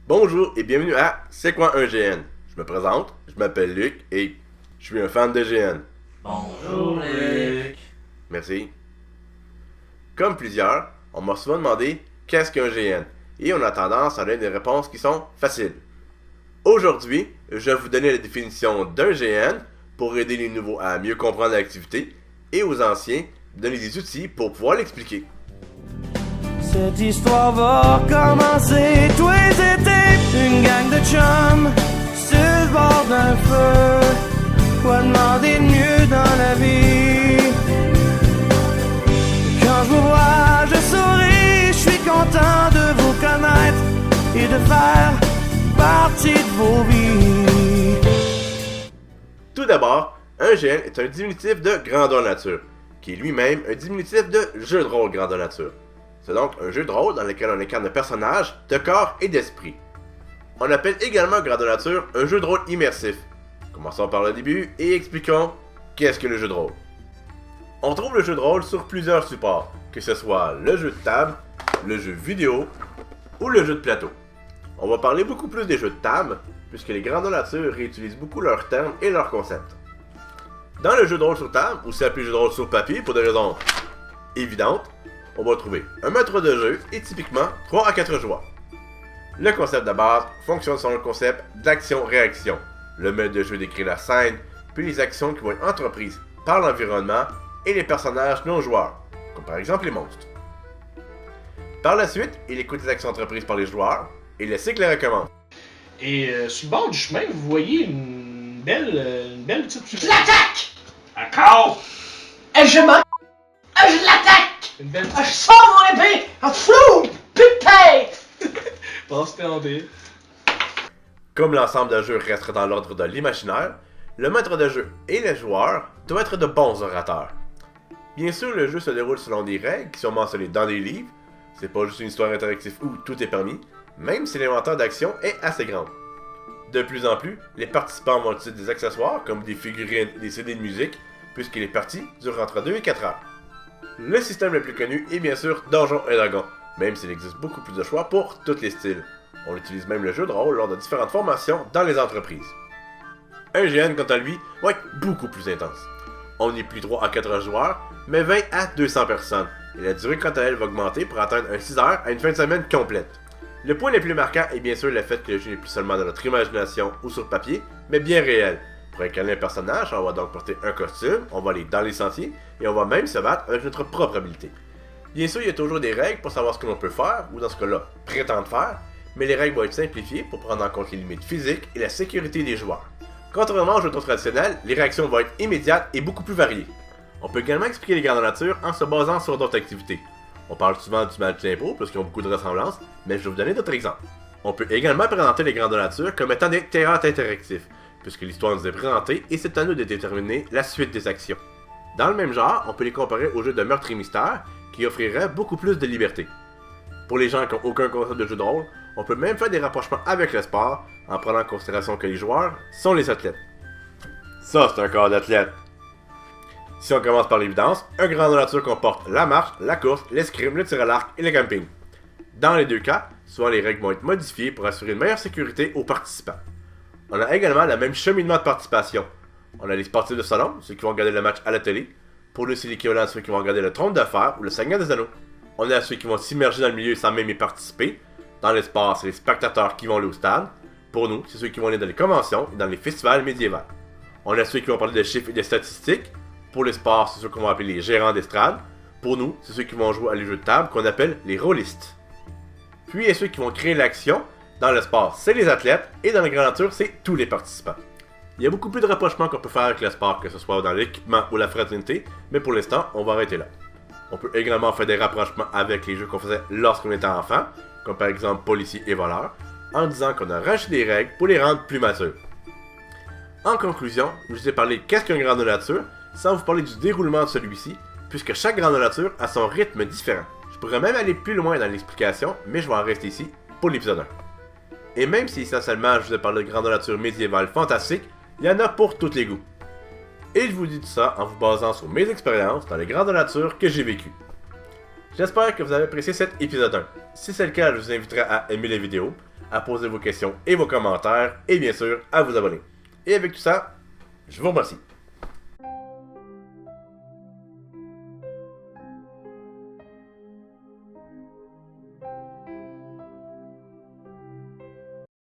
Bonjour et bienvenue à C'est quoi un GN? Je me présente, je m'appelle Luc et je suis un fan de GN. Bonjour Luc. Merci. Comme plusieurs, on m'a souvent demandé qu'est-ce qu'un GN et on a tendance à donner des réponses qui sont faciles. Aujourd'hui, je vais vous donner la définition d'un GN pour aider les nouveaux à mieux comprendre l'activité et aux anciens donner des outils pour pouvoir l'expliquer. Cette histoire va recommencer tous les étés. Une gang de chums sur le bord d'un feu. Quoi demander de mieux dans la vie? Quand je vous vois, je souris. Je suis content de vous connaître et de faire partie de vos vies. Tout d'abord, un GN est un diminutif de grandeur nature, qui est lui-même un diminutif de jeu de rôle grandeur nature. C'est donc un jeu de rôle dans lequel on incarne un personnage de corps et d'esprit. On appelle également grandeur nature un jeu de rôle immersif. Commençons par le début et expliquons qu'est-ce que le jeu de rôle. On trouve le jeu de rôle sur plusieurs supports, que ce soit le jeu de table, le jeu vidéo ou le jeu de plateau. On va parler beaucoup plus des jeux de table, puisque les grandeurs nature réutilisent beaucoup leurs termes et leurs concepts. Dans le jeu de rôle sur table, aussi appelé jeu de rôle sur papier pour des raisons évidentes, on va trouver un maître de jeu et typiquement 3 à 4 joueurs. Le concept de base fonctionne selon le concept d'action-réaction. Le maître de jeu décrit la scène, puis les actions qui vont être entreprises par l'environnement et les personnages non joueurs, comme par exemple les monstres. Par la suite, il écoute les actions entreprises par les joueurs et le cycle recommence. Et sur le bord du chemin, vous voyez une belle petite... Je l'attaque! Encore! Et je m'en... je l'attaque! Une belle Je sors mon épée! En flou! Putain! passe tendée. Comme l'ensemble de jeu reste dans l'ordre de l'imaginaire, le maître de jeu et les joueurs doivent être de bons orateurs. Bien sûr, le jeu se déroule selon des règles qui sont mentionnées dans des livres, c'est pas juste une histoire interactive où tout est permis, même si l'inventaire d'action est assez grand. De plus en plus, les participants vont utiliser des accessoires comme des figurines et des CD de musique, puisque les parties durent entre 2 et 4 heures. Le système le plus connu est bien sûr Donjons et Dragons, même s'il existe beaucoup plus de choix pour tous les styles. On utilise même le jeu de rôle lors de différentes formations dans les entreprises. Un GN, quant à lui, va être beaucoup plus intense. On n'est plus 3 à 4 joueurs, mais 20 à 200 personnes, et la durée quant à elle va augmenter pour atteindre un 6 heures à une fin de semaine complète. Le point le plus marquant est bien sûr le fait que le jeu n'est plus seulement dans notre imagination ou sur papier, mais bien réel. Pour incarner un personnage, on va donc porter un costume, on va aller dans les sentiers, et on va même se battre avec notre propre habilité. Bien sûr, il y a toujours des règles pour savoir ce que l'on peut faire, ou dans ce cas-là, prétendre faire, mais les règles vont être simplifiées pour prendre en compte les limites physiques et la sécurité des joueurs. Contrairement aux jeux traditionnels, les réactions vont être immédiates et beaucoup plus variées. On peut également expliquer les grandeurs nature en se basant sur d'autres activités. On parle souvent du match d'impôt parce qu'ils ont beaucoup de ressemblances, mais je vais vous donner d'autres exemples. On peut également présenter les grandeurs nature comme étant des théâtres interactifs, puisque l'histoire nous est présentée et c'est à nous de déterminer la suite des actions. Dans le même genre, on peut les comparer aux jeux de meurtre et mystère, qui offriraient beaucoup plus de liberté. Pour les gens qui n'ont aucun concept de jeu de rôle, on peut même faire des rapprochements avec le sport, en prenant en considération que les joueurs sont les athlètes. Ça, c'est un corps d'athlète. Si on commence par l'évidence, un grandeur nature comporte la marche, la course, l'escrime, le tir à l'arc et le camping. Dans les deux cas, souvent les règles vont être modifiées pour assurer une meilleure sécurité aux participants. On a également le même cheminement de participation. On a les sportifs de salon, ceux qui vont regarder le match à la télé. Pour nous, c'est l'équivalent de ceux qui vont regarder le trône de fer ou le Seigneur des Anneaux. On a ceux qui vont s'immerger dans le milieu sans même y participer. Dans les sports, c'est les spectateurs qui vont aller au stade. Pour nous, c'est ceux qui vont aller dans les conventions et dans les festivals médiévaux. On a ceux qui vont parler de chiffres et de statistiques. Pour les sports, c'est ceux qu'on va appeler les gérants d'estrade. Pour nous, c'est ceux qui vont jouer à les jeux de table qu'on appelle les rôlistes. Puis il y a ceux qui vont créer l'action. Dans le sport, c'est les athlètes, et dans la grande nature, c'est tous les participants. Il y a beaucoup plus de rapprochements qu'on peut faire avec le sport, que ce soit dans l'équipement ou la fraternité, mais pour l'instant, on va arrêter là. On peut également faire des rapprochements avec les jeux qu'on faisait lorsqu'on était enfant, comme par exemple policier et voleur, en disant qu'on a rajouté des règles pour les rendre plus matures. En conclusion, je vous ai parlé qu'est-ce qu'une grande nature, sans vous parler du déroulement de celui-ci, puisque chaque grande nature a son rythme différent. Je pourrais même aller plus loin dans l'explication, mais je vais en rester ici pour l'épisode 1. Et même si essentiellement je vous ai parlé de grandeur nature médiévale fantastique, il y en a pour tous les goûts. Et je vous dis tout ça en vous basant sur mes expériences dans les grandeurs nature que j'ai vécues. J'espère que vous avez apprécié cet épisode 1. Si c'est le cas, je vous inviterai à aimer la vidéo, à poser vos questions et vos commentaires, et bien sûr, à vous abonner. Et avec tout ça, je vous remercie.